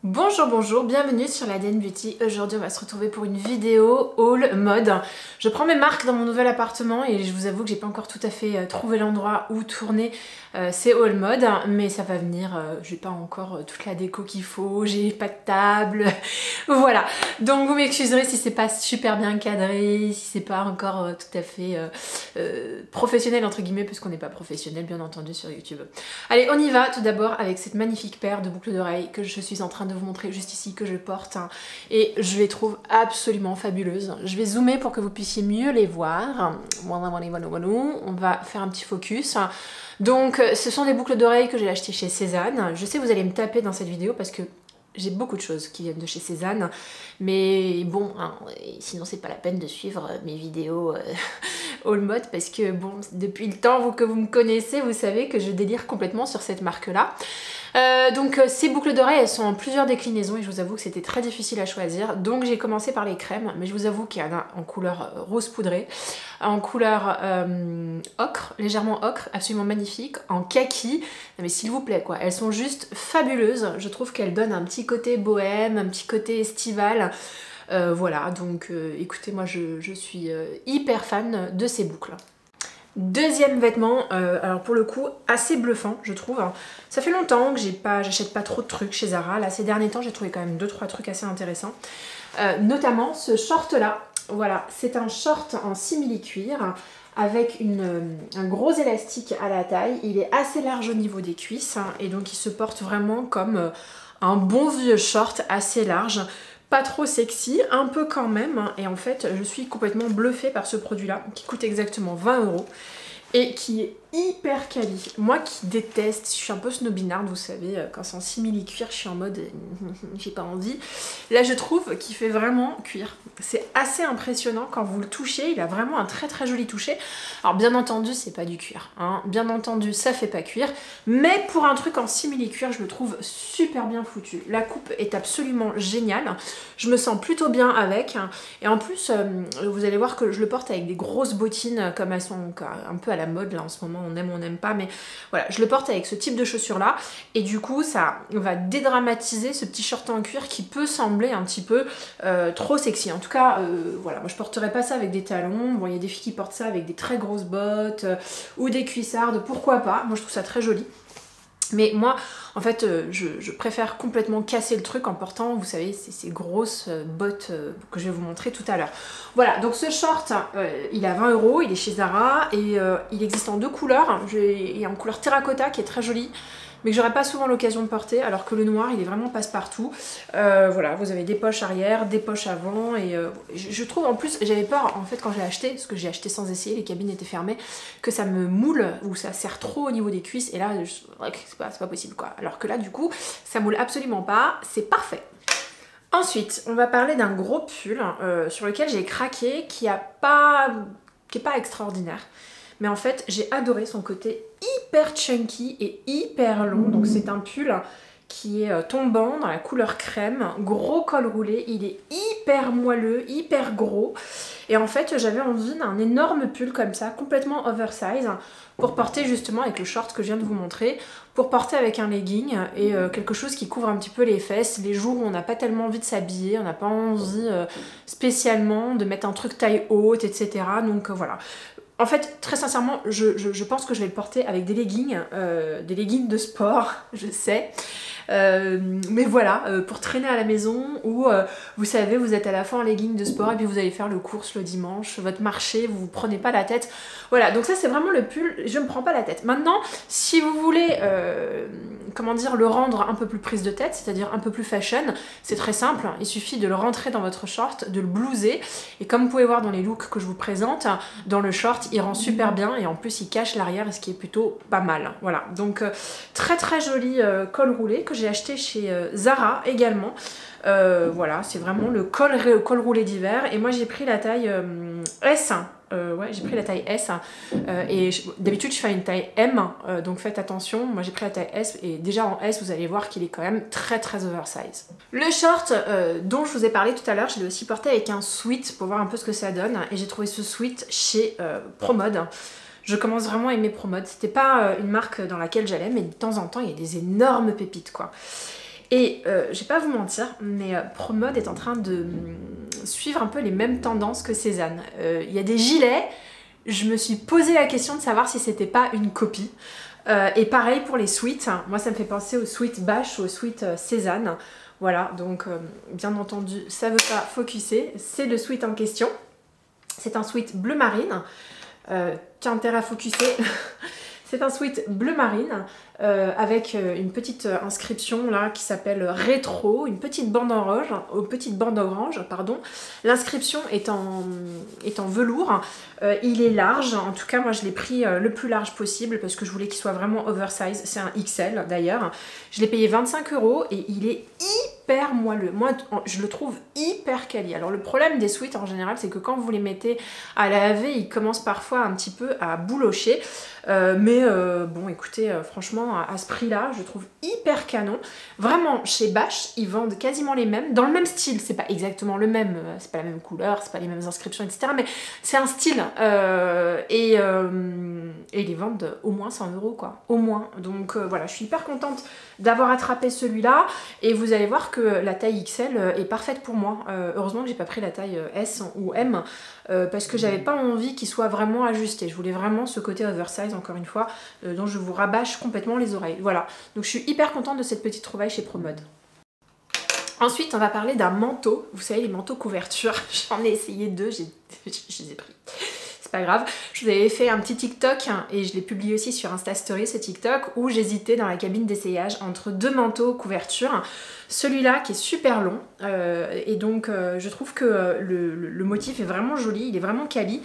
Bonjour, bonjour, bienvenue sur la DN Beauty. Aujourd'hui on va se retrouver pour une vidéo haul mode. Je prends mes marques dans mon nouvel appartement et je vous avoue que j'ai pas encore tout à fait trouvé l'endroit où tourner ces haul mode, mais ça va venir, j'ai pas encore toute la déco qu'il faut, j'ai pas de table, voilà. Donc vous m'excuserez si c'est pas super bien cadré, si c'est pas encore tout à fait professionnel entre guillemets, puisqu'on n'est pas professionnel bien entendu sur YouTube. Allez, on y va tout d'abord avec cette magnifique paire de boucles d'oreilles que je suis en train de vous montrer juste ici, que je porte, et je les trouve absolument fabuleuses. Je vais zoomer pour que vous puissiez mieux les voir. On va faire un petit focus. Donc ce sont des boucles d'oreilles que j'ai achetées chez Cézanne. Je sais que vous allez me taper dans cette vidéo parce que j'ai beaucoup de choses qui viennent de chez Cézanne, mais bon, hein, sinon c'est pas la peine de suivre mes vidéos haul mode, parce que bon, depuis le temps que vous me connaissez, vous savez que je délire complètement sur cette marque-là. Donc ces boucles d'oreilles, elles sont en plusieurs déclinaisons et je vous avoue que c'était très difficile à choisir. Donc j'ai commencé par les crèmes, mais je vous avoue qu'il y en a en couleur rose poudré, en couleur ocre, légèrement ocre, absolument magnifique, en kaki. Non mais s'il vous plaît quoi, elles sont juste fabuleuses. Je trouve qu'elles donnent un petit côté bohème, un petit côté estival. Voilà, donc écoutez, moi je suis hyper fan de ces boucles. Deuxième vêtement, alors pour le coup assez bluffant je trouve. Ça fait longtemps que j'achète pas trop de trucs chez Zara. Là ces derniers temps j'ai trouvé quand même 2-3 trucs assez intéressants. Notamment ce short là, voilà, c'est un short en simili-cuir avec un gros élastique à la taille. Il est assez large au niveau des cuisses et donc il se porte vraiment comme un bon vieux short assez large. Pas trop sexy, un peu quand même, et en fait je suis complètement bluffée par ce produit là qui coûte exactement 20 € et qui est hyper quali. Moi qui déteste, je suis un peu snobinarde, vous savez, quand c'est en simili-cuir, je suis en mode j'ai pas envie. Là je trouve qu'il fait vraiment cuir. C'est assez impressionnant quand vous le touchez, il a vraiment un très très joli toucher. Alors bien entendu c'est pas du cuir, hein. Bien entendu ça fait pas cuir, mais pour un truc en simili-cuir je le trouve super bien foutu. La coupe est absolument géniale, je me sens plutôt bien avec, et en plus vous allez voir que je le porte avec des grosses bottines comme elles sont un peu à la mode là en ce moment, on aime ou on n'aime pas, mais voilà, je le porte avec ce type de chaussures là et du coup ça va dédramatiser ce petit short en cuir qui peut sembler un petit peu trop sexy. En tout cas voilà, moi je porterais pas ça avec des talons. Bon, il y a des filles qui portent ça avec des très grosses bottes ou des cuissardes, pourquoi pas, moi je trouve ça très joli. Mais moi, en fait, je préfère complètement casser le truc en portant, vous savez, ces grosses bottes que je vais vous montrer tout à l'heure. Voilà, donc ce short, il est à 20 €, il est chez Zara et il existe en deux couleurs. Il y a en couleur terracotta qui est très jolie, mais que j'aurais pas souvent l'occasion de porter, alors que le noir il est vraiment passe-partout. Voilà, vous avez des poches arrière, des poches avant, et je trouve en plus, j'avais peur en fait quand j'ai acheté, parce que j'ai acheté sans essayer, les cabines étaient fermées, que ça me moule ou ça serre trop au niveau des cuisses, et là c'est pas possible quoi. Alors que là du coup ça moule absolument pas, c'est parfait. Ensuite, on va parler d'un gros pull sur lequel j'ai craqué, qui est pas extraordinaire. Mais en fait, j'ai adoré son côté hyper chunky et hyper long. Donc c'est un pull qui est tombant dans la couleur crème, gros col roulé, il est hyper moelleux, hyper gros. Et en fait, j'avais envie d'un énorme pull comme ça, complètement oversize, pour porter justement avec le short que je viens de vous montrer, pour porter avec un legging et quelque chose qui couvre un petit peu les fesses, les jours où on n'a pas tellement envie de s'habiller, on n'a pas envie spécialement de mettre un truc taille haute, etc. Donc voilà. En fait, très sincèrement, je pense que je vais le porter avec des leggings de sport, je sais. Mais voilà, pour traîner à la maison ou vous savez, vous êtes à la fois en legging de sport et puis vous allez faire le course le dimanche, votre marché, vous vous prenez pas la tête. Voilà, donc ça c'est vraiment le pull, je me prends pas la tête. Maintenant, si vous voulez, comment dire, le rendre un peu plus prise de tête, c'est-à-dire un peu plus fashion, c'est très simple, il suffit de le rentrer dans votre short, de le blouser, et comme vous pouvez voir dans les looks que je vous présente, dans le short, il rend super bien et en plus il cache l'arrière, ce qui est plutôt pas mal. Voilà, donc très très joli col roulé que j'ai acheté chez Zara également. Voilà, c'est vraiment le col roulé d'hiver, et moi j'ai pris la taille S. Ouais, j'ai pris la taille S et d'habitude je fais une taille M, donc faites attention, moi j'ai pris la taille S et déjà en S vous allez voir qu'il est quand même très très oversize. Le short dont je vous ai parlé tout à l'heure, je l'ai aussi porté avec un sweat pour voir un peu ce que ça donne, et j'ai trouvé ce sweat chez Promode. Je commence vraiment à aimer Promode, c'était pas une marque dans laquelle j'allais, mais de temps en temps il y a des énormes pépites quoi. Et je vais pas vous mentir, mais ProMode est en train de suivre un peu les mêmes tendances que Cézanne. Il y a des gilets, je me suis posé la question de savoir si c'était pas une copie. Et pareil pour les sweats, moi ça me fait penser aux sweats Bash ou aux sweats Cézanne. Voilà, donc bien entendu, ça veut pas focuser, c'est le sweat en question. C'est un sweat bleu marine, qui a intérêt à focuser. C'est un sweat bleu marine avec une petite inscription là qui s'appelle rétro, une petite bande orange, pardon. L'inscription est en velours. Il est large, en tout cas moi je l'ai pris le plus large possible parce que je voulais qu'il soit vraiment oversize. C'est un XL d'ailleurs. Je l'ai payé 25 € et il est hyper moelleux. Moi je le trouve hyper quali. Alors le problème des sweats en général c'est que quand vous les mettez à laver, ils commencent parfois un petit peu à boulocher. Bon écoutez, franchement à ce prix là je trouve hyper canon. Vraiment chez Bash ils vendent quasiment les mêmes, dans le même style, c'est pas exactement le même, c'est pas la même couleur, c'est pas les mêmes inscriptions etc, mais c'est un style et ils les vendent au moins 100 € quoi, au moins. Donc voilà, je suis hyper contente d'avoir attrapé celui-là et vous allez voir que la taille XL est parfaite pour moi. Heureusement que j'ai pas pris la taille S ou M parce que j'avais pas envie qu'il soit vraiment ajusté. Je voulais vraiment ce côté oversize encore une fois dont je vous rabâche complètement les oreilles. Voilà, donc je suis hyper contente de cette petite trouvaille chez ProMode. Ensuite, on va parler d'un manteau. Vous savez, les manteaux couverture. J'en ai essayé deux, je les ai pris. C'est pas grave. Je vous avais fait un petit TikTok et je l'ai publié aussi sur Insta Story, ce TikTok, où j'hésitais dans la cabine d'essayage entre deux manteaux couverture. Celui-là qui est super long et donc je trouve que le motif est vraiment joli, il est vraiment quali.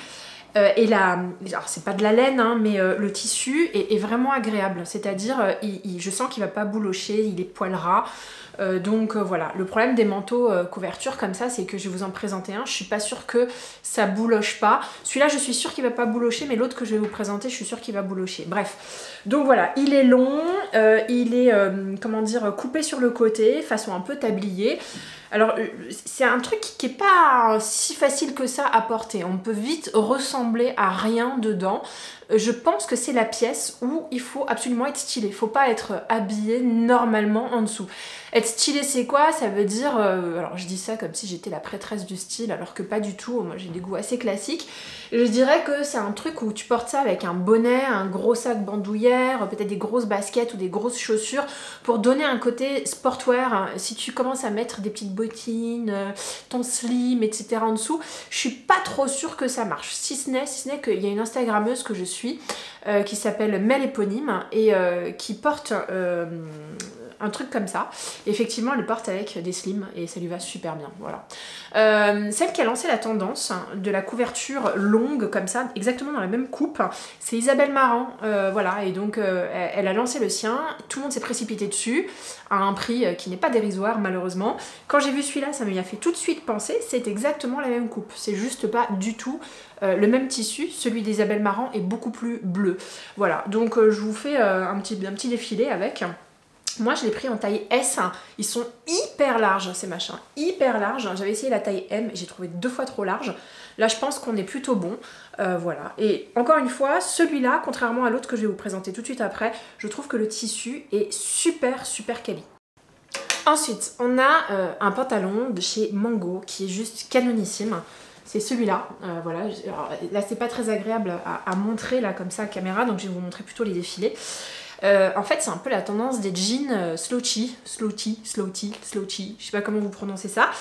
Et là, alors c'est pas de la laine, hein, mais le tissu est vraiment agréable. C'est-à-dire, je sens qu'il va pas boulocher, il est poil ras. Donc voilà, le problème des manteaux couverture comme ça, c'est que je vais vous en présenter un. Je suis pas sûre que ça bouloche pas. Celui-là, je suis sûre qu'il va pas boulocher, mais l'autre que je vais vous présenter, je suis sûre qu'il va boulocher. Bref, donc voilà, il est long, il est, comment dire, coupé sur le côté, façon un peu tablier. Alors, c'est un truc qui est pas si facile que ça à porter. On peut vite ressembler à rien dedans. Je pense que c'est la pièce où il faut absolument être stylé. Il faut pas être habillé normalement en dessous. Être stylé, c'est quoi? Ça veut dire... alors, je dis ça comme si j'étais la prêtresse du style, alors que pas du tout. Moi, j'ai des goûts assez classiques. Je dirais que c'est un truc où tu portes ça avec un bonnet, un gros sac bandoulière, peut-être des grosses baskets ou des grosses chaussures pour donner un côté sportwear. Si tu commences à mettre des petites bottines, ton slim, etc. en dessous, je suis pas trop sûre que ça marche. Si ce n'est qu'il y a une Instagrammeuse que je suis qui s'appelle Mel Éponyme et qui porte un truc comme ça. Et effectivement, elle le porte avec des slims et ça lui va super bien. Voilà. Celle qui a lancé la tendance de la couverture longue comme ça, exactement dans la même coupe, c'est Isabelle Marant. Voilà, et donc elle a lancé le sien. Tout le monde s'est précipité dessus à un prix qui n'est pas dérisoire malheureusement. Quand j'ai vu celui-là, ça m'y a fait tout de suite penser. C'est exactement la même coupe. C'est juste pas du tout le même tissu. Celui d'Isabelle Marant est beaucoup plus bleu. Voilà, donc je vous fais un petit défilé avec. Moi je l'ai pris en taille S, ils sont hyper larges ces machins, hyper larges. J'avais essayé la taille M et j'ai trouvé 2 fois trop large. Là je pense qu'on est plutôt bon, voilà. Et encore une fois, celui-là, contrairement à l'autre que je vais vous présenter tout de suite après, je trouve que le tissu est super quali. Ensuite, on a un pantalon de chez Mango qui est juste canonissime. C'est celui-là, voilà. Alors, là c'est pas très agréable à montrer là comme ça à caméra, donc je vais vous montrer plutôt les défilés. En fait c'est un peu la tendance des jeans slouchy, je sais pas comment vous prononcez ça,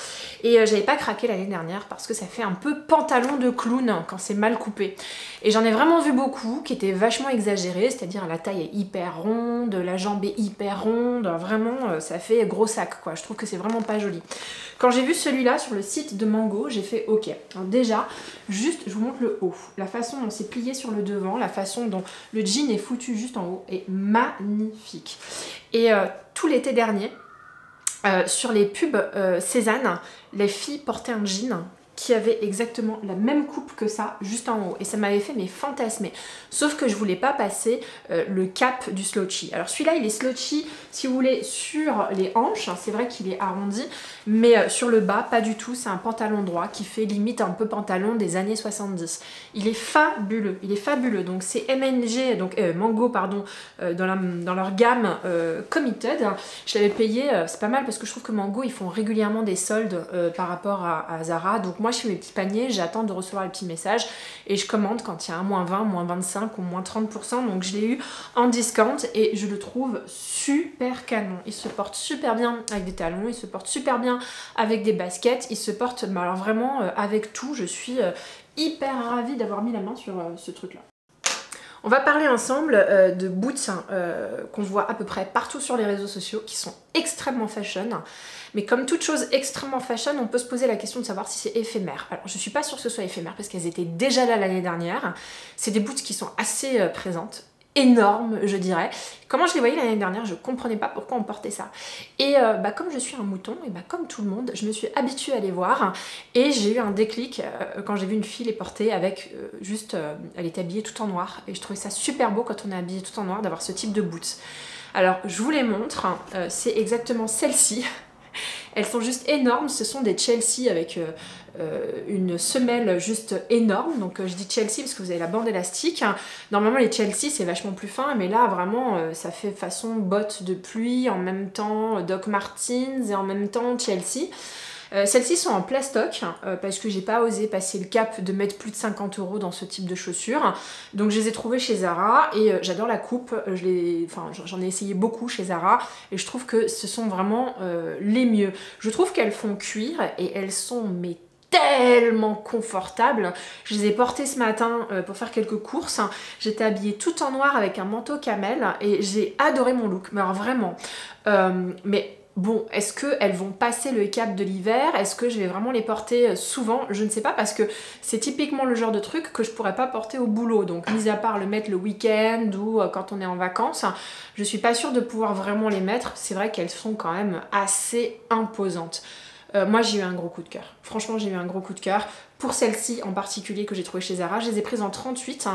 et j'avais pas craqué l'année dernière parce que ça fait un peu pantalon de clown quand c'est mal coupé, et j'en ai vraiment vu beaucoup qui étaient vachement exagérés, c'est-à-dire la taille est hyper ronde, la jambe est hyper ronde, vraiment ça fait gros sac quoi, je trouve que c'est vraiment pas joli. Quand j'ai vu celui-là sur le site de Mango, j'ai fait ok. Alors déjà, juste je vous montre le haut, la façon dont c'est plié sur le devant, la façon dont le jean est foutu juste en haut est magnifique. Et tout l'été dernier, sur les pubs Cézanne, les filles portaient un jean qui avait exactement la même coupe que ça, juste en haut. Et ça m'avait fait mais fantasmer. Sauf que je voulais pas passer le cap du slouchy. Alors celui-là, il est slouchy, si vous voulez, sur les hanches. C'est vrai qu'il est arrondi, mais sur le bas, pas du tout. C'est un pantalon droit qui fait limite un peu pantalon des années 70. Il est fabuleux, il est fabuleux. Donc c'est MNG, donc Mango, pardon, dans leur gamme Committed. Je l'avais payé, c'est pas mal parce que je trouve que Mango, ils font régulièrement des soldes par rapport à Zara. Donc moi, je fais mes petits paniers, j'attends de recevoir les petits messages et je commande quand il y a un moins 20, moins 25 ou moins 30%. Donc je l'ai eu en discount et je le trouve super canon. Il se porte super bien avec des talons, il se porte super bien avec des baskets, il se porte alors vraiment avec tout. Je suis hyper ravie d'avoir mis la main sur ce truc-là. On va parler ensemble de boots qu'on voit à peu près partout sur les réseaux sociaux, qui sont extrêmement fashion. Mais comme toute chose extrêmement fashion, on peut se poser la question de savoir si c'est éphémère. Alors je suis pas sûre que ce soit éphémère parce qu'elles étaient déjà là l'année dernière. C'est des boots qui sont assez présentes, énormes je dirais. Comment je les voyais l'année dernière, je comprenais pas pourquoi on portait ça. Et comme je suis un mouton, et comme tout le monde, je me suis habituée à les voir et j'ai eu un déclic quand j'ai vu une fille les porter avec elle était habillée tout en noir et je trouvais ça super beau quand on est habillé tout en noir d'avoir ce type de boots. Alors je vous les montre, c'est exactement celle-ci. Elles sont juste énormes, ce sont des Chelsea avec une semelle juste énorme. Donc je dis Chelsea parce que vous avez la bande élastique. Normalement les Chelsea c'est vachement plus fin, mais là vraiment ça fait façon bottes de pluie, en même temps Doc Martens et en même temps Chelsea. Celles-ci sont en plastoc parce que j'ai pas osé passer le cap de mettre plus de 50 € dans ce type de chaussures. Donc je les ai trouvées chez Zara et j'adore la coupe. J'en ai essayé beaucoup chez Zara et je trouve que ce sont vraiment les mieux. Je trouve qu'elles font cuir et elles sont mais tellement confortables. Je les ai portées ce matin pour faire quelques courses. J'étais habillée tout en noir avec un manteau camel et j'ai adoré mon look. Mais alors vraiment. Bon, est-ce qu'elles vont passer le cap de l'hiver? Est-ce que je vais vraiment les porter souvent? Je ne sais pas parce que c'est typiquement le genre de truc que je pourrais pas porter au boulot. Donc mis à part le mettre le week-end ou quand on est en vacances, je suis pas sûre de pouvoir vraiment les mettre. C'est vrai qu'elles sont quand même assez imposantes. Moi j'ai eu un gros coup de cœur. Franchement j'ai eu un gros coup de cœur. Pour celle-ci en particulier que j'ai trouvée chez Zara, je les ai prises en 38.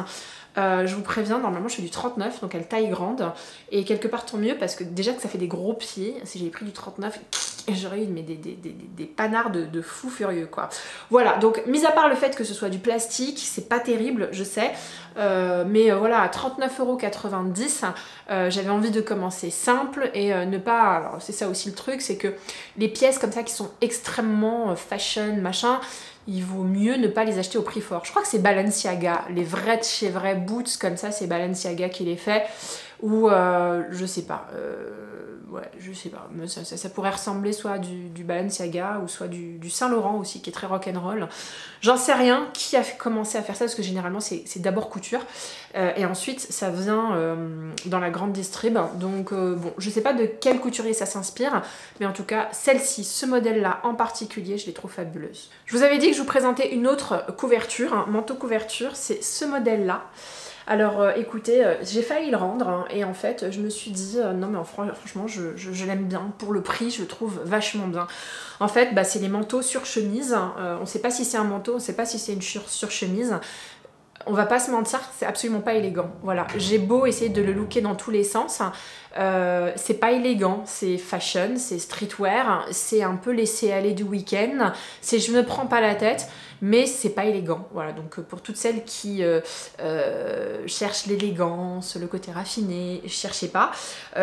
Je vous préviens, normalement je fais du 39, donc elle taille grande. Et quelque part tant mieux parce que déjà que ça fait des gros pieds, si j'avais pris du 39, j'aurais eu des panards de fous furieux quoi. Voilà, donc mis à part le fait que ce soit du plastique, c'est pas terrible, je sais. Mais voilà, à 39,90 €, j'avais envie de commencer simple et ne pas... Alors c'est ça aussi le truc, c'est que les pièces comme ça qui sont extrêmement fashion, machin, il vaut mieux ne pas les acheter au prix fort. Je crois que c'est Balenciaga, les vrais de chez vrais boots comme ça, c'est Balenciaga qui les fait. Ou je sais pas, ouais, je sais pas, mais ça pourrait ressembler soit du Balenciaga ou soit du Saint Laurent aussi qui est très rock'n'roll. J'en sais rien qui a commencé à faire ça parce que généralement c'est d'abord couture et ensuite ça vient dans la grande distrib. Donc bon, je sais pas de quel couturier ça s'inspire, mais en tout cas celle-ci, ce modèle-là en particulier, je les trouve fabuleuses. Je vous avais dit que je vous présentais une autre couverture, un manteau couverture, c'est ce modèle-là. Alors écoutez, j'ai failli le rendre hein, et en fait je me suis dit non mais franchement je l'aime bien, pour le prix je le trouve vachement bien. En fait c'est les manteaux sur chemise, on sait pas si c'est un manteau, on sait pas si c'est une sur chemise. On va pas se mentir, c'est absolument pas élégant. Voilà, j'ai beau essayer de le looker dans tous les sens, c'est pas élégant, c'est fashion, c'est streetwear, c'est un peu laisser aller du week-end, c'est je me prends pas la tête, mais c'est pas élégant. Voilà, donc pour toutes celles qui cherchent l'élégance, le côté raffiné, cherchez pas.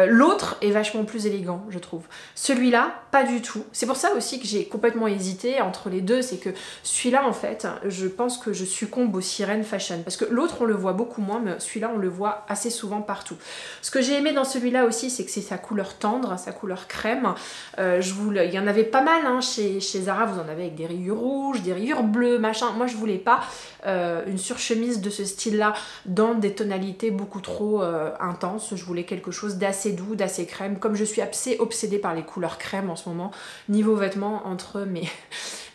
L'autre est vachement plus élégant, je trouve. Celui-là, pas du tout. C'est pour ça aussi que j'ai complètement hésité entre les deux, c'est que celui-là, en fait, je pense que je succombe aux sirènes fashion, parce que l'autre, on le voit beaucoup moins, mais celui-là, on le voit assez souvent partout. Ce que j'ai aimé dans celui-là aussi, c'est que c'est sa couleur tendre, sa couleur crème. Il y en avait pas mal hein, chez Zara, vous en avez avec des rayures rouges, des rayures bleues, machin. Moi je voulais pas une surchemise de ce style là dans des tonalités beaucoup trop intenses. Je voulais quelque chose d'assez doux, d'assez crème, comme je suis assez obsédée par les couleurs crème en ce moment. Niveau vêtements, entre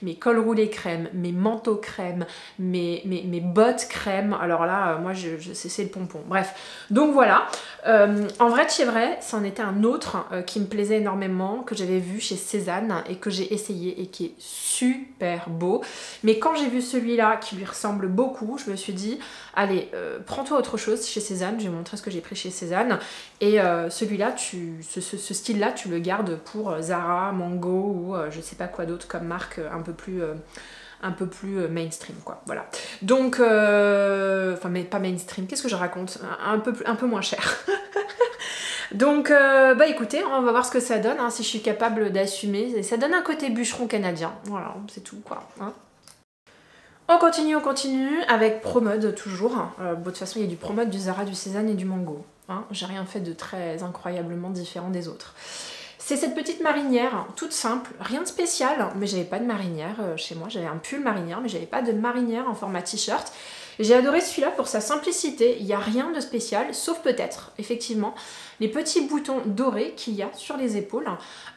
mes cols roulés crème, mes manteaux crème, mes bottes crème. Alors là, moi, c'est le pompon. Bref, donc voilà. En vrai de chez vrai, c'en était un autre qui me plaisait énormément, que j'avais vu chez Cézanne et que j'ai essayé et qui est super beau. Mais quand j'ai vu celui-là qui lui ressemble beaucoup, je me suis dit, allez, prends-toi autre chose chez Cézanne. Je vais vous montrer ce que j'ai pris chez Cézanne. Et celui-là, ce style-là, tu le gardes pour Zara, Mango ou je sais pas quoi d'autre comme marque un peu plus mainstream, quoi, voilà. Donc, enfin, mais pas mainstream, qu'est-ce que je raconte, un peu moins cher. Donc, bah écoutez, on va voir ce que ça donne, hein, si je suis capable d'assumer. Ça donne un côté bûcheron canadien, voilà, c'est tout, quoi. Hein. On continue avec Promode, toujours. Bon, de toute façon, il y a du Promode, du Zara, du Cézanne et du Mango. Hein. J'ai rien fait de très incroyablement différent des autres. C'est cette petite marinière, toute simple, rien de spécial, mais j'avais pas de marinière chez moi. J'avais un pull marinière, mais j'avais pas de marinière en format t-shirt. J'ai adoré celui-là pour sa simplicité, il n'y a rien de spécial, sauf peut-être, effectivement, les petits boutons dorés qu'il y a sur les épaules.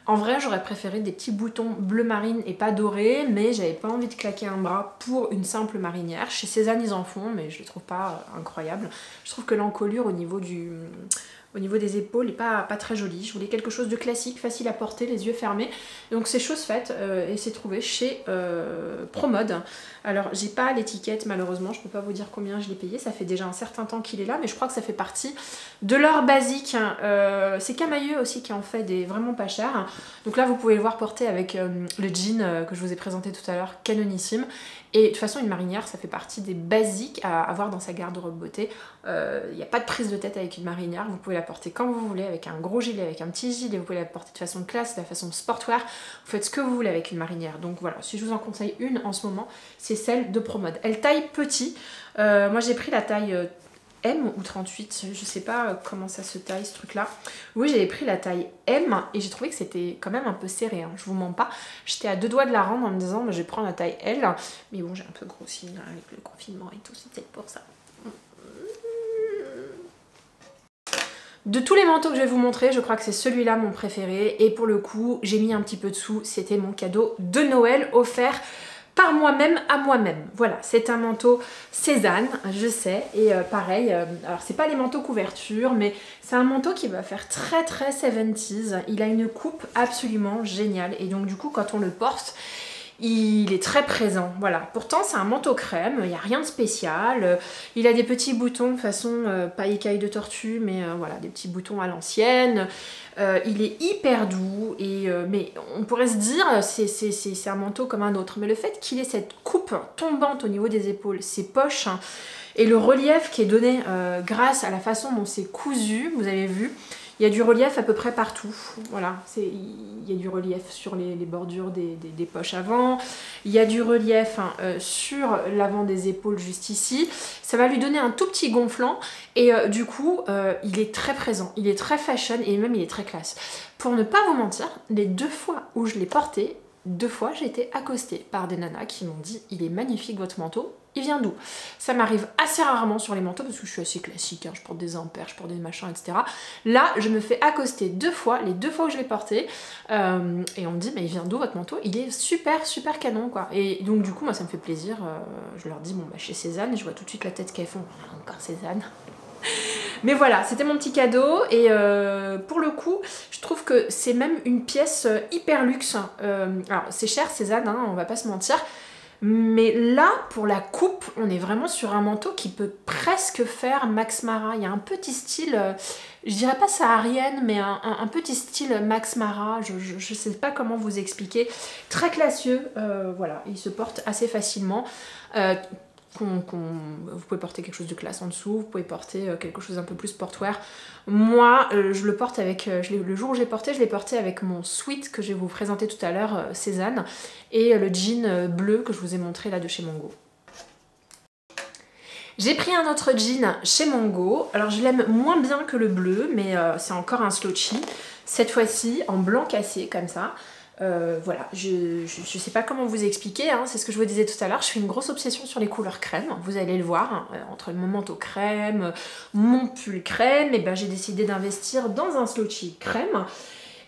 En vrai, j'aurais préféré des petits boutons bleu marine et pas dorés, mais j'avais pas envie de claquer un bras pour une simple marinière. Chez Cézanne, ils en font, mais je les trouve pas incroyables. Je trouve que l'encolure au niveau des épaules n'est pas très jolie. Je voulais quelque chose de classique, facile à porter, les yeux fermés. Donc c'est chose faite et c'est trouvé chez Promode. Alors j'ai pas l'étiquette malheureusement, je peux pas vous dire combien je l'ai payé. Ça fait déjà un certain temps qu'il est là, mais je crois que ça fait partie de leur basique. C'est Camailleux aussi qui en fait des vraiment pas chers. Donc là vous pouvez le voir porter avec le jean que je vous ai présenté tout à l'heure, canonissime. Et de toute façon une marinière ça fait partie des basiques à avoir dans sa garde-robe beauté. Il n'y a pas de prise de tête avec une marinière, vous pouvez la porter quand vous voulez, avec un gros gilet, avec un petit gilet, vous pouvez la porter de façon classe, de façon sportwear, vous faites ce que vous voulez avec une marinière. Donc voilà, si je vous en conseille une en ce moment, c'est celle de Promode. Elle taille petit, moi j'ai pris la taille M ou 38, je sais pas comment ça se taille ce truc là. Oui, j'avais pris la taille M et j'ai trouvé que c'était quand même un peu serré, hein, je vous mens pas. J'étais à deux doigts de la rendre en me disant bah, je vais prendre la taille L, mais bon j'ai un peu grossi là, avec le confinement et tout, c'est peut-être pour ça. De tous les manteaux que je vais vous montrer, je crois que c'est celui-là mon préféré. Et pour le coup, j'ai mis un petit peu de sous. C'était mon cadeau de Noël offert par moi-même à moi-même. Voilà, c'est un manteau Cézanne, je sais. Et pareil, alors c'est pas les manteaux couverture, mais c'est un manteau qui va faire très 70s. Il a une coupe absolument géniale. Et donc du coup, quand on le porte, il est très présent, voilà. Pourtant c'est un manteau crème, il n'y a rien de spécial. Il a des petits boutons façon pas écaille de tortue, mais voilà, des petits boutons à l'ancienne. Il est hyper doux, et, mais on pourrait se dire c'est un manteau comme un autre. Mais le fait qu'il ait cette coupe tombante au niveau des épaules, ses poches, hein, et le relief qui est donné grâce à la façon dont c'est cousu, vous avez vu, il y a du relief à peu près partout, voilà, il y a du relief sur les bordures des poches avant, il y a du relief hein, sur l'avant des épaules juste ici, ça va lui donner un tout petit gonflant et du coup il est très présent, il est très fashion et même il est très classe. Pour ne pas vous mentir, les 2 fois où je l'ai porté, 2 fois j'ai été accostée par des nanas qui m'ont dit il est magnifique votre manteau. Il vient d'où? Ça m'arrive assez rarement sur les manteaux parce que je suis assez classique, hein, je porte des impairs, je porte des machins, etc. Là, je me fais accoster 2 fois, les 2 fois où je l'ai porté, et on me dit, mais il vient d'où votre manteau? Il est super, super canon, quoi. Et donc, du coup, moi, ça me fait plaisir. Je leur dis, bon, bah, chez Cézanne, et je vois tout de suite la tête qu'elles font. Encore Cézanne. Mais voilà, c'était mon petit cadeau et pour le coup, je trouve que c'est même une pièce hyper luxe. Alors, c'est cher, Cézanne, hein, on va pas se mentir. Mais là, pour la coupe, on est vraiment sur un manteau qui peut presque faire Max Mara. Il y a un petit style, je dirais pas saharienne, mais un petit style Max Mara. Je sais pas comment vous expliquer. Très classieux, voilà, il se porte assez facilement. Vous pouvez porter quelque chose de classe en dessous, vous pouvez porter quelque chose un peu plus sportwear. Moi, je le porte avec, le jour où je l'ai porté, je l'ai porté avec mon sweat que je vais vous présenter tout à l'heure, Cézanne, et le jean bleu que je vous ai montré là de chez Mango. J'ai pris un autre jean chez Mango, alors je l'aime moins bien que le bleu, mais c'est encore un slouchy, cette fois-ci en blanc cassé comme ça. Voilà, je sais pas comment vous expliquer, hein, c'est ce que je vous disais tout à l'heure, je fais une grosse obsession sur les couleurs crème, vous allez le voir, hein, entre mon manteau crème, mon pull crème, et ben j'ai décidé d'investir dans un slouchy crème.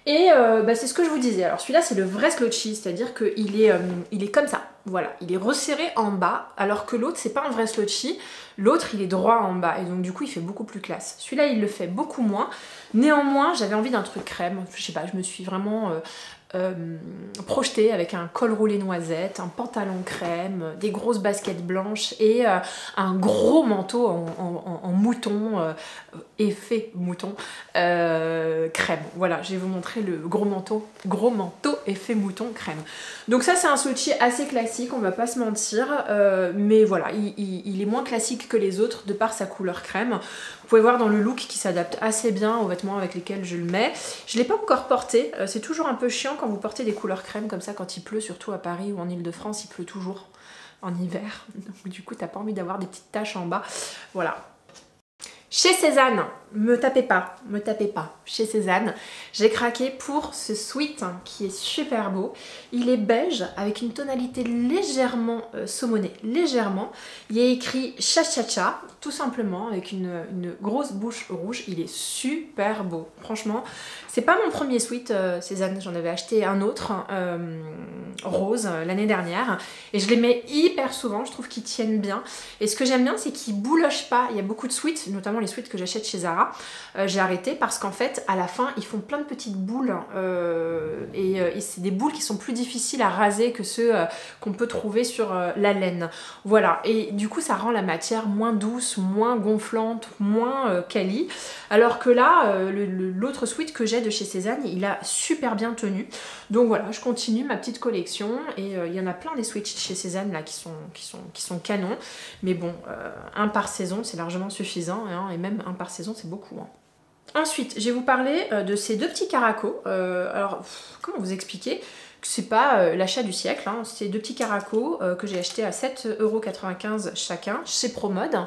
Et c'est ce que je vous disais. Alors celui-là c'est le vrai slouchy, c'est-à-dire qu'il est comme ça. Voilà, il est resserré en bas, alors que l'autre c'est pas un vrai slouchy. L'autre il est droit en bas et donc du coup il fait beaucoup plus classe. Celui-là il le fait beaucoup moins. Néanmoins j'avais envie d'un truc crème. Je sais pas, je me suis vraiment projetée avec un col roulé noisette, un pantalon crème, des grosses baskets blanches et un gros manteau en mouton, effet mouton, crème. Voilà, je vais vous montrer le gros manteau effet mouton crème. Donc ça c'est un slouchy assez classique, on va pas se mentir, mais voilà, il est moins classique que les autres de par sa couleur crème. Vous pouvez voir dans le look qui s'adapte assez bien aux vêtements avec lesquels je le mets. Je ne l'ai pas encore porté, c'est toujours un peu chiant quand vous portez des couleurs crème comme ça quand il pleut, surtout à Paris ou en Ile-de-France, il pleut toujours en hiver. Donc du coup t'as pas envie d'avoir des petites taches en bas. Voilà. Chez Cézanne, me tapez pas, chez Cézanne, j'ai craqué pour ce sweat qui est super beau. Il est beige avec une tonalité légèrement saumonée, légèrement. Il est écrit cha-cha-cha, tout simplement, avec une grosse bouche rouge. Il est super beau, franchement. C'est pas mon premier sweat Cézanne, j'en avais acheté un autre, rose, l'année dernière. Et je les mets hyper souvent, je trouve qu'ils tiennent bien. Et ce que j'aime bien, c'est qu'ils boulochent pas. Il y a beaucoup de sweats, notamment les sweats que j'achète chez Zara. J'ai arrêté parce qu'en fait, à la fin, ils font plein de petites boules. Et c'est des boules qui sont plus difficiles à raser que ceux qu'on peut trouver sur la laine. Voilà, et du coup, ça rend la matière moins douce, moins gonflante, moins quali. Alors que là, l'autre sweat que j'ai de chez Cézanne, il a super bien tenu. Donc voilà, je continue ma petite collection et il y en a plein des sweats chez Cézanne là qui sont canons. Mais bon, un par saison, c'est largement suffisant hein, et même un par saison, c'est beaucoup. Hein. Ensuite, je vais vous parler de ces deux petits caracos. Alors, comment vous expliquer que c'est pas l'achat du siècle, hein. C'est deux petits caracos que j'ai achetés à 7,95 € chacun chez Promode.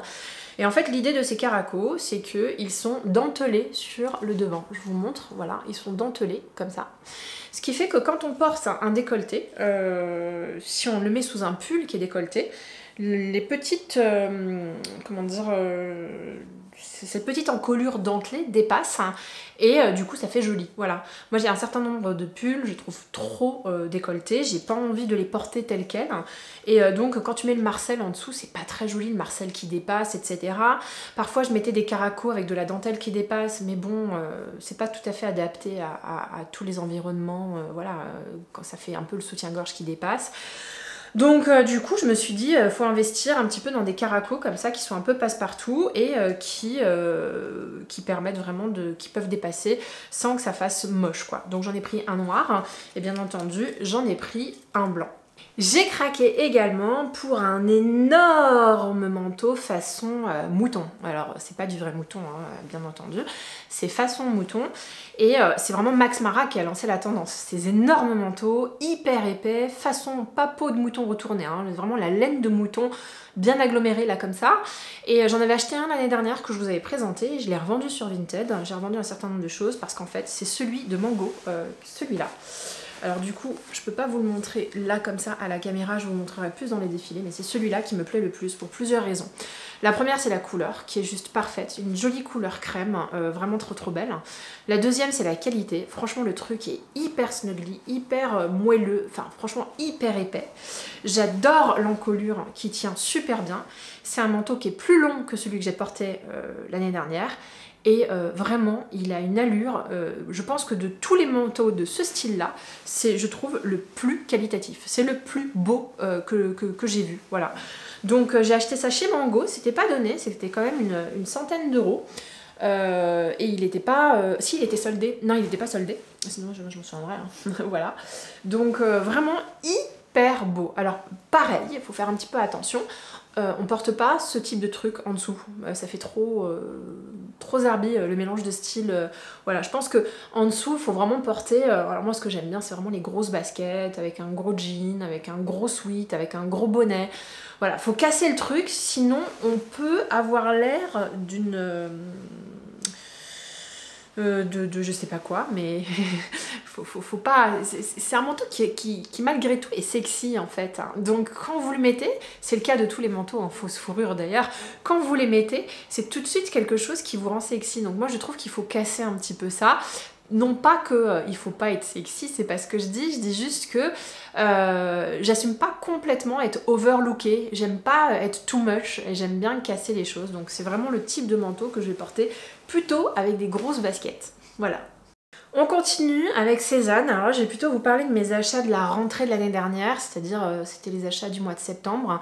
Et en fait, l'idée de ces caracos, c'est qu'ils sont dentelés sur le devant. Je vous montre, voilà, ils sont dentelés comme ça. Ce qui fait que quand on porte un décolleté, si on le met sous un pull qui est décolleté, les petites, comment dire, cette petite encolure dentelée dépasse hein, et du coup ça fait joli, voilà. Moi j'ai un certain nombre de pulls, je trouve trop décolletés, j'ai pas envie de les porter tels quels et donc quand tu mets le marcel en dessous c'est pas très joli, le marcel qui dépasse etc. Parfois je mettais des caracos avec de la dentelle qui dépasse mais bon c'est pas tout à fait adapté à tous les environnements, voilà, quand ça fait un peu le soutien-gorge qui dépasse. Donc du coup je me suis dit faut investir un petit peu dans des caracos comme ça qui sont un peu passe-partout et qui permettent vraiment qui peuvent dépasser sans que ça fasse moche quoi. Donc j'en ai pris un noir et bien entendu j'en ai pris un blanc. J'ai craqué également pour un énorme manteau façon mouton. Alors c'est pas du vrai mouton hein, bien entendu, c'est façon mouton et c'est vraiment Max Mara qui a lancé la tendance. Ces énormes manteaux hyper épais, façon pas peau de mouton retournée, hein, vraiment la laine de mouton bien agglomérée là comme ça. Et j'en avais acheté un l'année dernière que je vous avais présenté, je l'ai revendu sur Vinted, j'ai revendu un certain nombre de choses parce qu'en fait c'est celui de Mango, celui-là. Alors du coup, je peux pas vous le montrer là comme ça à la caméra, je vous montrerai plus dans les défilés, mais c'est celui-là qui me plaît le plus pour plusieurs raisons. La première c'est la couleur qui est juste parfaite, une jolie couleur crème, vraiment trop belle. La deuxième c'est la qualité, franchement le truc est hyper snuggly, hyper moelleux, enfin franchement hyper épais. J'adore l'encolure qui tient super bien, c'est un manteau qui est plus long que celui que j'ai porté l'année dernière. Et vraiment, il a une allure, je pense que de tous les manteaux de ce style-là, c'est, je trouve, le plus qualitatif. C'est le plus beau que j'ai vu, voilà. Donc j'ai acheté ça chez Mango, c'était pas donné, c'était quand même une centaine d'euros. Et il était pas... si, il était soldé. Non, il n'était pas soldé, sinon je m'en souviendrai. Hein. Voilà. Donc vraiment hyper beau. Alors pareil, il faut faire un petit peu attention. On porte pas ce type de truc en dessous, ça fait trop zarbi le mélange de style. Voilà, je pense que en dessous il faut vraiment porter, alors moi ce que j'aime bien c'est vraiment les grosses baskets avec un gros jean, avec un gros sweat, avec un gros bonnet. Voilà, faut casser le truc, sinon on peut avoir l'air d'une... de je sais pas quoi, mais faut pas... C'est un manteau qui malgré tout est sexy en fait. Hein. Donc quand vous le mettez, c'est le cas de tous les manteaux en fausse fourrure d'ailleurs, quand vous les mettez, c'est tout de suite quelque chose qui vous rend sexy. Donc moi je trouve qu'il faut casser un petit peu ça. non pas que il faut pas être sexy, c'est pas ce que je dis juste que j'assume pas complètement être overlookée, j'aime pas être too much et j'aime bien casser les choses, donc c'est vraiment le type de manteau que je vais porter plutôt avec des grosses baskets. Voilà. On continue avec Cézanne. Alors là, je vais plutôt vous parler de mes achats de la rentrée de l'année dernière, c'est-à-dire c'était les achats du mois de septembre.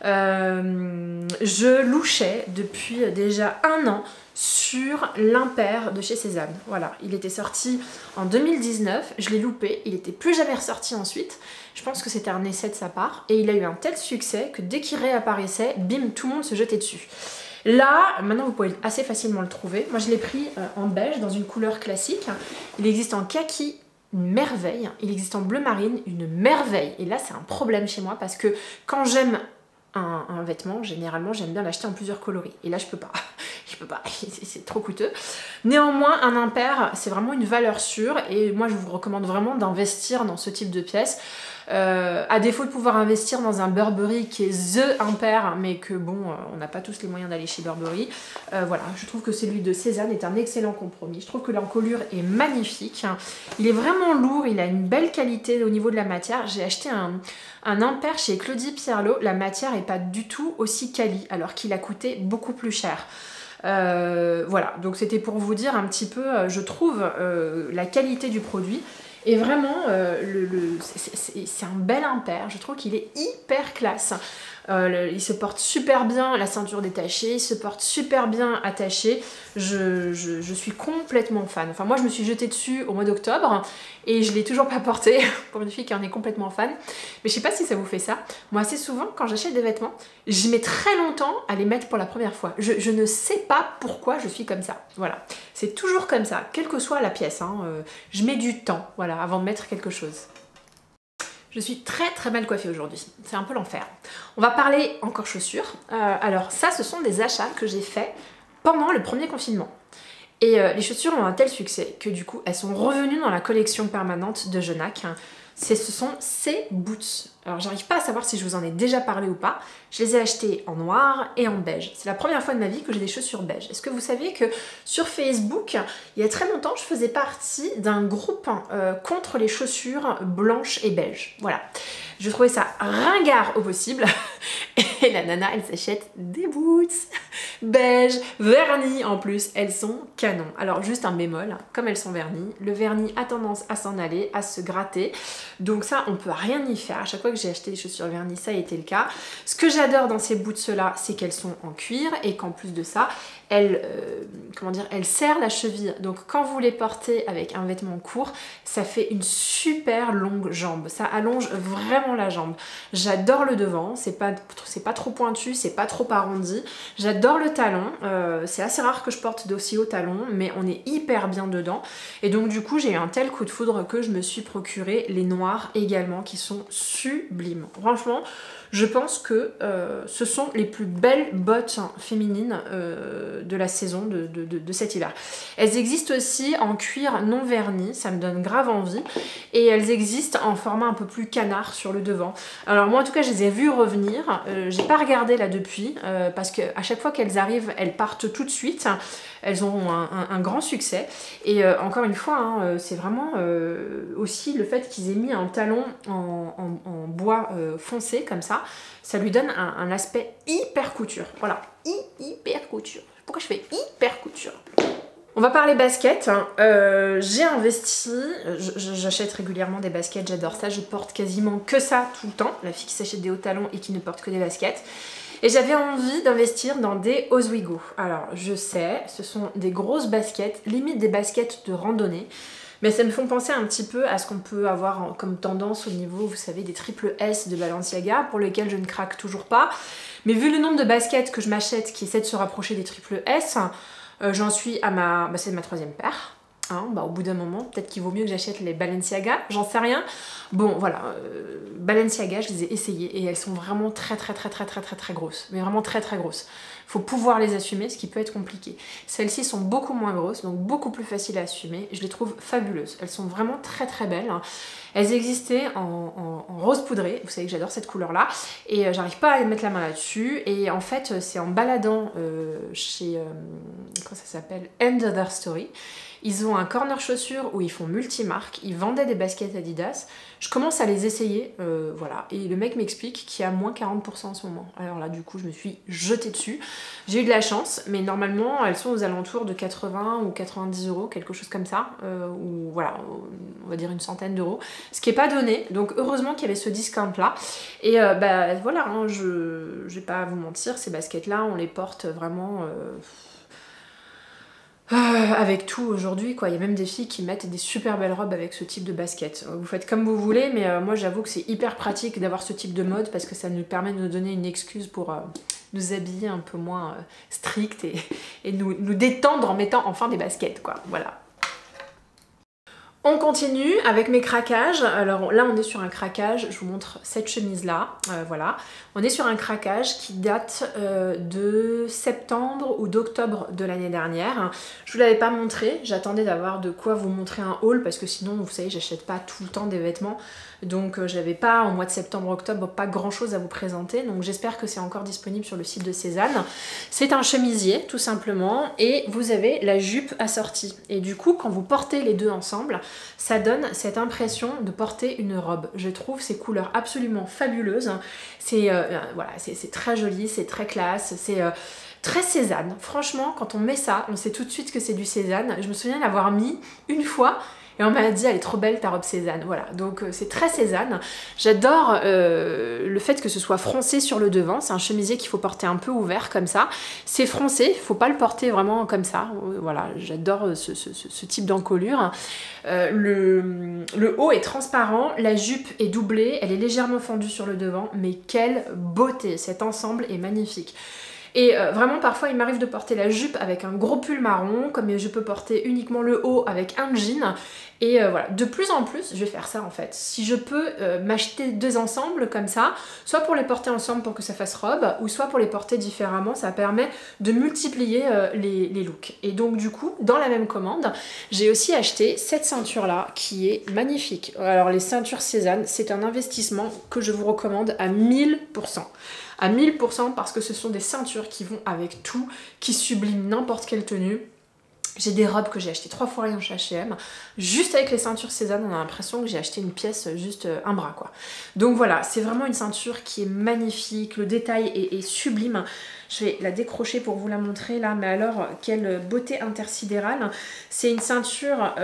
Je louchais depuis déjà 1 an sur l'Impair de chez Cézanne. Voilà, il était sorti en 2019, je l'ai loupé, il n'était plus jamais ressorti ensuite. Je pense que c'était un essai de sa part et il a eu un tel succès que dès qu'il réapparaissait, bim, tout le monde se jetait dessus. Là, maintenant vous pouvez assez facilement le trouver. Moi je l'ai pris en beige dans une couleur classique. Il existe en kaki, une merveille. Il existe en bleu marine, une merveille. Et là c'est un problème chez moi parce que quand j'aime un vêtement, généralement j'aime bien l'acheter en plusieurs coloris. Et là je peux pas. Je peux pas, c'est trop coûteux. Néanmoins, un impair, c'est vraiment une valeur sûre et moi je vous recommande vraiment d'investir dans ce type de pièces. À défaut de pouvoir investir dans un Burberry qui est THE Impair, mais que bon, on n'a pas tous les moyens d'aller chez Burberry. Voilà, je trouve que celui de Cézanne est un excellent compromis. Je trouve que l'encolure est magnifique. Il est vraiment lourd, il a une belle qualité au niveau de la matière. J'ai acheté un impair chez Claudie Pierlot. La matière n'est pas du tout aussi quali, alors qu'il a coûté beaucoup plus cher. Voilà, donc c'était pour vous dire un petit peu, je trouve, la qualité du produit. Et vraiment, c'est un bel impair, je trouve qu'il est hyper classe. Il se porte super bien, la ceinture détachée, il se porte super bien attaché. Je suis complètement fan. Enfin, moi, je me suis jetée dessus au mois d'octobre et je l'ai toujours pas porté pour une fille qui en est complètement fan. Mais je sais pas si ça vous fait ça. Moi, assez souvent, quand j'achète des vêtements, je mets très longtemps à les mettre pour la première fois. Je ne sais pas pourquoi je suis comme ça. Voilà. C'est toujours comme ça, quelle que soit la pièce. Hein. Je mets du temps, voilà, avant de mettre quelque chose. Je suis très très mal coiffée aujourd'hui, c'est un peu l'enfer. On va parler encore chaussures. Alors ça, ce sont des achats que j'ai faits pendant le premier confinement. Et les chaussures ont un tel succès que du coup, elles sont revenues dans la collection permanente de Genac. Ce sont ces boots. Alors j'arrive pas à savoir si je vous en ai déjà parlé ou pas. Je les ai achetées en noir et en beige. C'est la première fois de ma vie que j'ai des chaussures beige. Est-ce que vous saviez que sur Facebook, il y a très longtemps, je faisais partie d'un groupe contre les chaussures blanches et beige. Voilà. Je trouvais ça ringard au possible. Et la nana, elle s'achète des boots beige, vernis en plus. Elles sont canon. Alors juste un bémol, comme elles sont vernis, le vernis a tendance à s'en aller, à se gratter. Donc ça, on peut rien y faire. À chaque fois que j'ai acheté des chaussures vernis, ça a été le cas. Ce que j'adore dans ces boots-là, c'est qu'elles sont en cuir et qu'en plus de ça, elles serrent la cheville. Donc quand vous les portez avec un vêtement court, ça fait une super longue jambe. Ça allonge vraiment la jambe. J'adore le devant, c'est pas trop pointu, c'est pas trop arrondi. J'adore le talon. C'est assez rare que je porte d'aussi haut talon, mais on est hyper bien dedans. Et donc du coup, j'ai eu un tel coup de foudre que je me suis procuré les noirs également, qui sont sublimes. Franchement, je pense que ce sont les plus belles bottes féminines de la saison de cet hiver. Elles existent aussi en cuir non verni, ça me donne grave envie. Et elles existent en format un peu plus canard sur le devant. Alors moi en tout cas, je les ai vues revenir. J'ai pas regardé là depuis, parce qu'à chaque fois qu'elles arrivent, elles partent tout de suite. Elles ont un grand succès. Et encore une fois, hein, c'est vraiment aussi le fait qu'ils aient mis un talon en bois foncé comme ça lui donne un aspect hyper couture. Voilà, hyper couture. Pourquoi je fais hyper couture? On va parler basket. J'ai investi, j'achète régulièrement des baskets, j'adore ça. Je porte quasiment que ça tout le temps. La fille qui s'achète des hauts talons et qui ne porte que des baskets. Et j'avais envie d'investir dans des Oswego. Alors je sais, ce sont des grosses baskets, limite des baskets de randonnée. Mais ça me fait penser un petit peu à ce qu'on peut avoir comme tendance au niveau, vous savez, des triple S de Balenciaga, pour lesquels je ne craque toujours pas. Mais vu le nombre de baskets que je m'achète qui essaient de se rapprocher des triple S, j'en suis à c'est ma 3e paire. Hein, au bout d'un moment, peut-être qu'il vaut mieux que j'achète les Balenciaga, j'en sais rien. Bon, voilà, Balenciaga, je les ai essayées et elles sont vraiment très grosses. Mais vraiment très grosses. Faut pouvoir les assumer, ce qui peut être compliqué. Celles-ci sont beaucoup moins grosses, donc beaucoup plus faciles à assumer. Je les trouve fabuleuses. Elles sont vraiment très belles. Elles existaient en rose poudré. Vous savez que j'adore cette couleur-là. Et j'arrive pas à mettre la main là-dessus. Et en fait, c'est en baladant chez... comment ça s'appelle? End Other Story. Ils ont un corner chaussures où ils font multimarques, ils vendaient des baskets Adidas. Je commence à les essayer, voilà. Et le mec m'explique qu'il y a moins 40% en ce moment. Alors là, du coup, je me suis jetée dessus. J'ai eu de la chance, mais normalement, elles sont aux alentours de 80 ou 90 euros, quelque chose comme ça. Ou voilà, on va dire une centaine d'euros. Ce qui n'est pas donné. Donc heureusement qu'il y avait ce discount-là. Et bah voilà, hein, je vais pas vous mentir, ces baskets-là, on les porte vraiment... avec tout aujourd'hui quoi, il y a même des filles qui mettent des super belles robes avec ce type de basket. Vous faites comme vous voulez, mais moi j'avoue que c'est hyper pratique d'avoir ce type de mode parce que ça nous permet de nous donner une excuse pour nous habiller un peu moins strict et nous détendre en mettant enfin des baskets quoi, voilà. On continue avec mes craquages. Alors là on est sur un craquage, je vous montre cette chemise là, voilà. On est sur un craquage qui date de septembre ou d'octobre de l'année dernière. Je vous l'avais pas montré, j'attendais d'avoir de quoi vous montrer un haul parce que sinon vous savez j'achète pas tout le temps des vêtements. Donc j'avais pas en mois de septembre-octobre pas grand chose à vous présenter. Donc j'espère que c'est encore disponible sur le site de Cézanne. C'est un chemisier tout simplement et vous avez la jupe assortie. Et du coup quand vous portez les deux ensemble, ça donne cette impression de porter une robe. Je trouve ces couleurs absolument fabuleuses. C'est voilà, c'est très joli, c'est très classe, c'est très Cézanne. Franchement, quand on met ça, on sait tout de suite que c'est du Cézanne. Je me souviens l'avoir mis une fois et on m'a dit elle est trop belle ta robe Cézanne. Voilà, donc c'est très Cézanne. J'adore le fait que ce soit froncé sur le devant. C'est un chemisier qu'il faut porter un peu ouvert comme ça. C'est froncé, il faut pas le porter vraiment comme ça. Voilà, j'adore ce type d'encolure. Le haut est transparent, la jupe est doublée, elle est légèrement fendue sur le devant, mais quelle beauté, cet ensemble est magnifique. Et vraiment parfois il m'arrive de porter la jupe avec un gros pull marron, comme je peux porter uniquement le haut avec un jean. Et voilà, de plus en plus je vais faire ça en fait. Si je peux m'acheter deux ensembles comme ça, soit pour les porter ensemble pour que ça fasse robe, ou soit pour les porter différemment, ça permet de multiplier les looks. Et donc du coup, dans la même commande, j'ai aussi acheté cette ceinture là qui est magnifique. Alors les ceintures Cézanne, c'est un investissement que je vous recommande à 1000%. À 1000% parce que ce sont des ceintures qui vont avec tout, qui subliment n'importe quelle tenue. J'ai des robes que j'ai achetées 3 fois rien chez H&M. Juste avec les ceintures Cézanne, on a l'impression que j'ai acheté une pièce, juste un bras quoi. Donc voilà, c'est vraiment une ceinture qui est magnifique, le détail est sublime. Je vais la décrocher pour vous la montrer là, mais alors quelle beauté intersidérale. C'est une ceinture...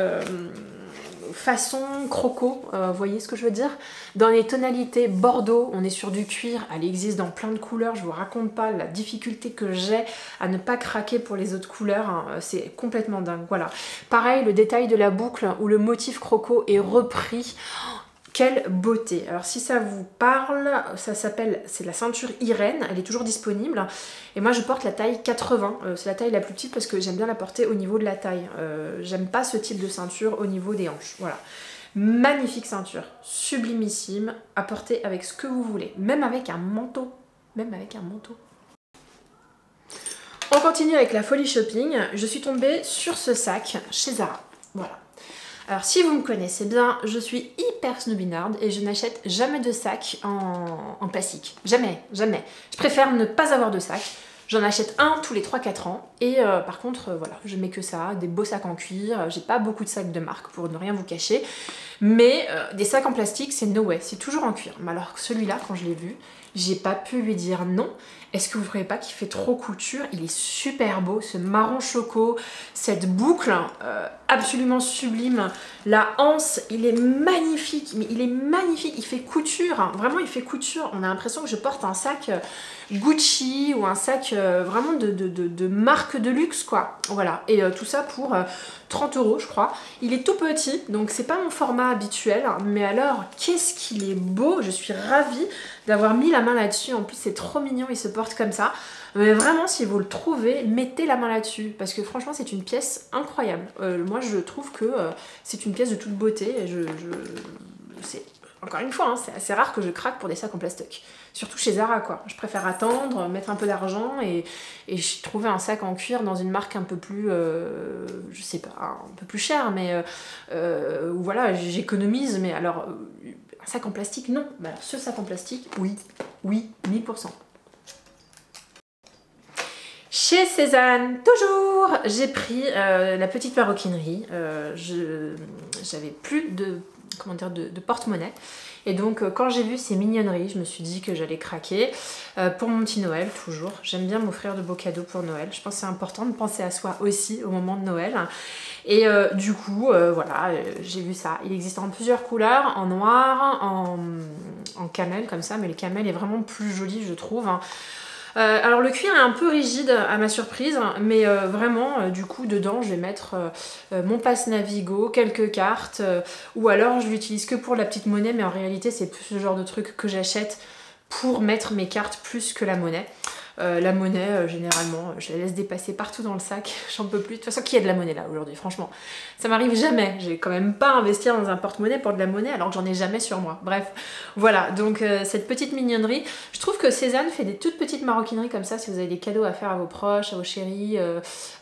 façon croco, vous voyez ce que je veux dire? Dans les tonalités bordeaux, on est sur du cuir, elle existe dans plein de couleurs, je vous raconte pas la difficulté que j'ai à ne pas craquer pour les autres couleurs, hein. C'est complètement dingue, voilà. Pareil, le détail de la boucle où le motif croco est repris. Quelle beauté! Alors si ça vous parle, ça s'appelle, c'est la ceinture Irène, elle est toujours disponible. Et moi je porte la taille 80, c'est la taille la plus petite parce que j'aime bien la porter au niveau de la taille. J'aime pas ce type de ceinture au niveau des hanches, voilà. Magnifique ceinture, sublimissime, à porter avec ce que vous voulez, même avec un manteau, même avec un manteau. On continue avec la folie shopping, je suis tombée sur ce sac chez Zara, voilà. Alors si vous me connaissez bien, je suis hyper snobbinarde et je n'achète jamais de sac en plastique. Jamais, jamais. Je préfère ne pas avoir de sac. J'en achète un tous les 3-4 ans et par contre voilà, je mets que ça, des beaux sacs en cuir, j'ai pas beaucoup de sacs de marque pour ne rien vous cacher, mais des sacs en plastique c'est no way, c'est toujours en cuir. Mais alors celui-là quand je l'ai vu, j'ai pas pu lui dire non. Est-ce que vous ne trouvez pas qu'il fait trop couture? Il est super beau, ce marron choco, cette boucle absolument sublime. La anse, il est magnifique, mais il est magnifique, il fait couture, hein. Vraiment il fait couture. On a l'impression que je porte un sac Gucci ou un sac vraiment de marque de luxe quoi. Voilà, et tout ça pour 30 € je crois. Il est tout petit, donc c'est pas mon format habituel, mais alors qu'est-ce qu'il est beau, je suis ravie d'avoir mis la main là-dessus. En plus c'est trop mignon, il se porte comme ça. Mais vraiment si vous le trouvez, mettez la main là-dessus parce que franchement c'est une pièce incroyable. Moi je trouve que c'est une pièce de toute beauté. Encore une fois, hein, c'est assez rare que je craque pour des sacs en plastique. Surtout chez Zara quoi. Je préfère attendre, mettre un peu d'argent et trouver un sac en cuir dans une marque un peu plus, je sais pas, un peu plus cher, mais voilà, j'économise. Mais alors, un sac en plastique, non. Mais alors, ce sac en plastique, oui, oui, 1000%. Chez Cézanne, toujours, j'ai pris la petite maroquinerie. J'avais plus de, comment dire, de porte-monnaie. Et donc quand j'ai vu ces mignonneries, je me suis dit que j'allais craquer. Pour mon petit Noël, toujours. J'aime bien m'offrir de beaux cadeaux pour Noël. Je pense que c'est important de penser à soi aussi au moment de Noël. Et du coup, voilà, j'ai vu ça. Il existe en plusieurs couleurs, en noir, en camel comme ça, mais le camel est vraiment plus joli, je trouve. Alors le cuir est un peu rigide à ma surprise, mais vraiment du coup dedans je vais mettre mon passe Navigo, quelques cartes, ou alors je l'utilise que pour la petite monnaie, mais en réalité c'est plus ce genre de truc que j'achète pour mettre mes cartes plus que la monnaie. La monnaie, généralement, je la laisse dépasser partout dans le sac, j'en peux plus. De toute façon, qui a de la monnaie là aujourd'hui, franchement? Ça m'arrive jamais, j'ai quand même pas investir dans un porte-monnaie pour de la monnaie alors que j'en ai jamais sur moi. Bref, voilà, donc cette petite mignonnerie. Je trouve que Cézanne fait des toutes petites maroquineries comme ça si vous avez des cadeaux à faire à vos proches, à vos chéris,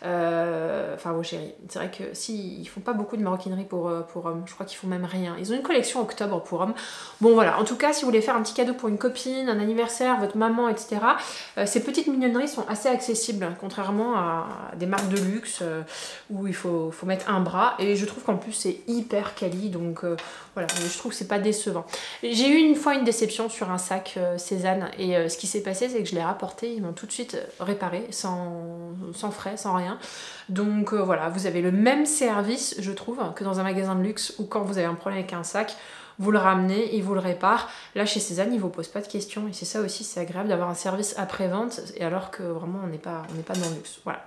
enfin à vos chéris. C'est vrai que si, ils font pas beaucoup de maroquinerie pour hommes, je crois qu'ils font même rien. Ils ont une collection octobre pour hommes. Bon voilà, en tout cas, si vous voulez faire un petit cadeau pour une copine, un anniversaire, votre maman, etc., ces petites mignonneries sont assez accessibles, contrairement à des marques de luxe où il faut mettre un bras. Et je trouve qu'en plus c'est hyper quali, donc voilà, je trouve que c'est pas décevant. J'ai eu une fois une déception sur un sac Cézanne, et ce qui s'est passé c'est que je l'ai rapporté, ils m'ont tout de suite réparé, sans frais, sans rien. Donc voilà, vous avez le même service, je trouve, que dans un magasin de luxe, où quand vous avez un problème avec un sac, vous le ramenez, ils vous le réparent. Là chez Cézanne, ils vous posent pas de questions, et c'est ça aussi, c'est agréable d'avoir un service après-vente, et alors que vraiment on n'est pas dans le luxe. Voilà.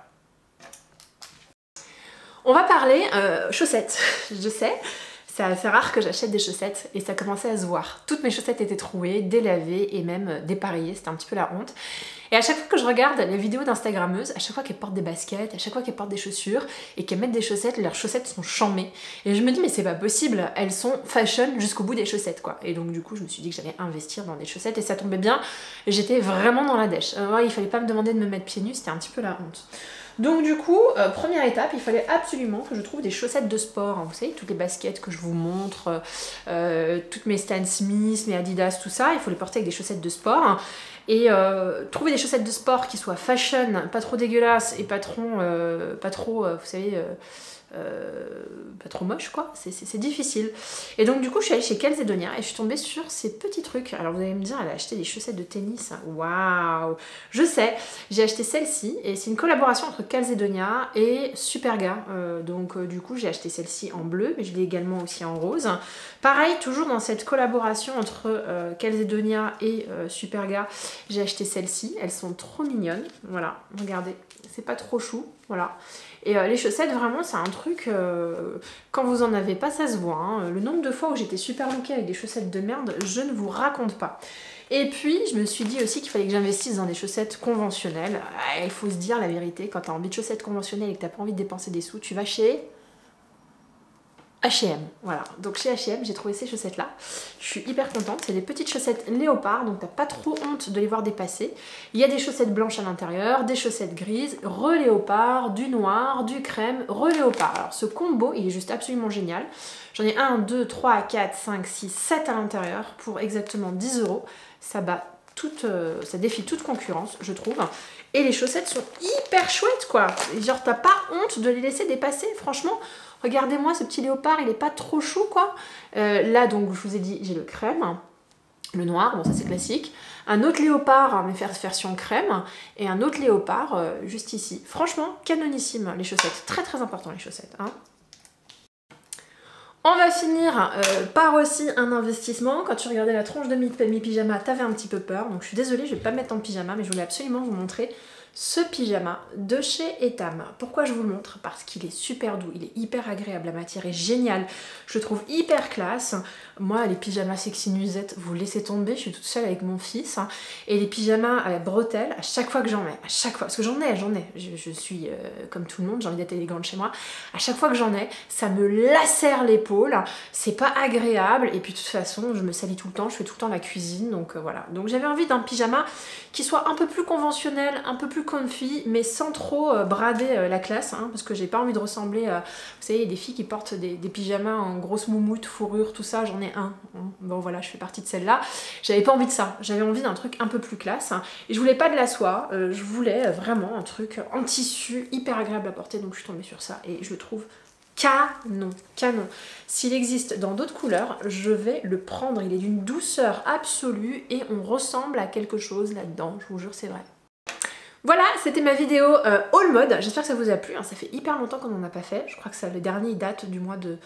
On va parler chaussettes. Je sais, c'est assez rare que j'achète des chaussettes et ça commençait à se voir. Toutes mes chaussettes étaient trouées, délavées et même dépareillées, c'était un petit peu la honte. Et à chaque fois que je regarde les vidéos d'instagrammeuses, à chaque fois qu'elles portent des baskets, à chaque fois qu'elles portent des chaussures et qu'elles mettent des chaussettes, leurs chaussettes sont chamées. Et je me dis mais c'est pas possible, elles sont fashion jusqu'au bout des chaussettes quoi. Et donc du coup je me suis dit que j'allais investir dans des chaussettes et ça tombait bien, j'étais vraiment dans la dèche. Il fallait pas me demander de me mettre pieds nus, c'était un petit peu la honte. Donc du coup, première étape, il fallait absolument que je trouve des chaussettes de sport. Vous savez, toutes les baskets que je vous montre, toutes mes Stan Smith, mes Adidas, tout ça, il faut les porter avec des chaussettes de sport. Et trouver des chaussettes de sport qui soient fashion, pas trop dégueulasses et pas trop, vous savez, pas trop moche quoi, c'est difficile. Et donc du coup je suis allée chez Calzedonia et je suis tombée sur ces petits trucs. Alors vous allez me dire, elle a acheté des chaussettes de tennis, waouh. Je sais, j'ai acheté celle-ci et c'est une collaboration entre Calzedonia et Superga, donc du coup j'ai acheté celle-ci en bleu, mais je l'ai également aussi en rose. Pareil, toujours dans cette collaboration entre Calzedonia et Superga, j'ai acheté celle-ci, elles sont trop mignonnes, voilà, regardez, c'est pas trop chou, voilà. Et les chaussettes, vraiment, c'est un truc, quand vous en avez pas, ça se voit. Hein. Le nombre de fois où j'étais super lookée avec des chaussettes de merde, je ne vous raconte pas. Et puis, je me suis dit aussi qu'il fallait que j'investisse dans des chaussettes conventionnelles. Il faut se dire la vérité, quand tu as envie de chaussettes conventionnelles et que tu n'as pas envie de dépenser des sous, tu vas chez H&M, voilà. Donc chez H&M, j'ai trouvé ces chaussettes-là. Je suis hyper contente. C'est des petites chaussettes léopard, donc t'as pas trop honte de les voir dépasser. Il y a des chaussettes blanches à l'intérieur, des chaussettes grises, re-léopard, du noir, du crème, re-léopard. Alors ce combo, il est juste absolument génial. J'en ai 1, 2, 3, 4, 5, 6, 7 à l'intérieur pour exactement 10 €. Ça bat ça défie toute concurrence, je trouve. Et les chaussettes sont hyper chouettes, quoi. Genre, t'as pas honte de les laisser dépasser, franchement. Regardez-moi, ce petit léopard, il est pas trop chou, quoi. Là, donc, je vous ai dit, j'ai le crème, le noir, bon, ça c'est classique. Un autre léopard, mais version crème. Et un autre léopard, juste ici. Franchement, canonissime, les chaussettes. Très, très important, les chaussettes, hein. On va finir par aussi un investissement. Quand tu regardais la tronche de mes pyjamas, t'avais un petit peu peur. Donc je suis désolée, je vais pas me mettre en pyjama, mais je voulais absolument vous montrer ce pyjama de chez Etam. Pourquoi je vous le montre? Parce qu'il est super doux, il est hyper agréable, la matière est géniale, je le trouve hyper classe. Moi, les pyjamas sexy nuisette, vous laissez tomber, je suis toute seule avec mon fils. Hein. Et les pyjamas à la bretelle, à chaque fois que j'en mets, à chaque fois, parce que j'en ai, je suis comme tout le monde, j'ai envie d'être élégante chez moi. À chaque fois que j'en ai, ça me lacère l'épaule, c'est pas agréable, et puis de toute façon, je me salis tout le temps, je fais tout le temps la cuisine, donc voilà. Donc j'avais envie d'un pyjama qui soit un peu plus conventionnel, un peu plus comfy mais sans trop brader la classe, hein, parce que j'ai pas envie de ressembler à... Vous savez, il y a des filles qui portent des pyjamas en grosse moumoute, fourrure, tout ça, j'en ai un. Bon voilà, je fais partie de celle-là. J'avais pas envie de ça, j'avais envie d'un truc un peu plus classe. Et je voulais pas de la soie, je voulais vraiment un truc en tissu, hyper agréable à porter, donc je suis tombée sur ça et je le trouve canon, canon. S'il existe dans d'autres couleurs, je vais le prendre. Il est d'une douceur absolue et on ressemble à quelque chose là-dedans, je vous jure, c'est vrai. Voilà, c'était ma vidéo haul mode. J'espère que ça vous a plu, hein. Ça fait hyper longtemps qu'on n'en a pas fait. Je crois que ça, le dernier il date du mois de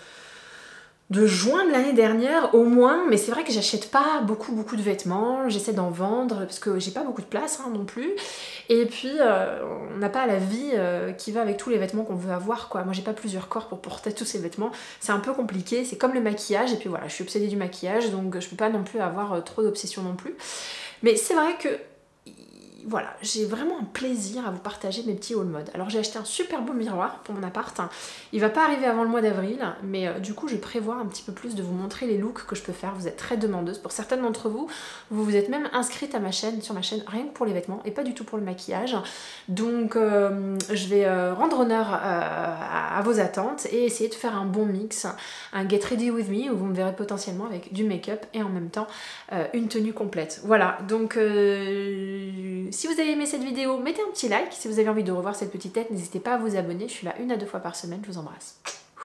juin de l'année dernière au moins, mais c'est vrai que j'achète pas beaucoup de vêtements, j'essaie d'en vendre parce que j'ai pas beaucoup de place hein, non plus, et puis on n'a pas la vie qui va avec tous les vêtements qu'on veut avoir quoi. Moi j'ai pas plusieurs corps pour porter tous ces vêtements, c'est un peu compliqué, c'est comme le maquillage, et puis voilà, je suis obsédée du maquillage, donc je peux pas non plus avoir trop d'obsession non plus, mais c'est vrai que voilà, j'ai vraiment un plaisir à vous partager mes petits haul mode. Alors j'ai acheté un super beau miroir pour mon appart, il va pas arriver avant le mois d'avril, mais du coup je prévois un petit peu plus de vous montrer les looks que je peux faire. Vous êtes très demandeuses, pour certaines d'entre vous, vous vous êtes même inscrite à ma chaîne, sur ma chaîne, rien que pour les vêtements et pas du tout pour le maquillage. Donc je vais rendre honneur à vos attentes et essayer de faire un bon mix, un get ready with me où vous me verrez potentiellement avec du make-up et en même temps une tenue complète. Voilà, donc si vous avez aimé cette vidéo, mettez un petit like. Si vous avez envie de revoir cette petite tête, n'hésitez pas à vous abonner. Je suis là 1 à 2 fois par semaine. Je vous embrasse.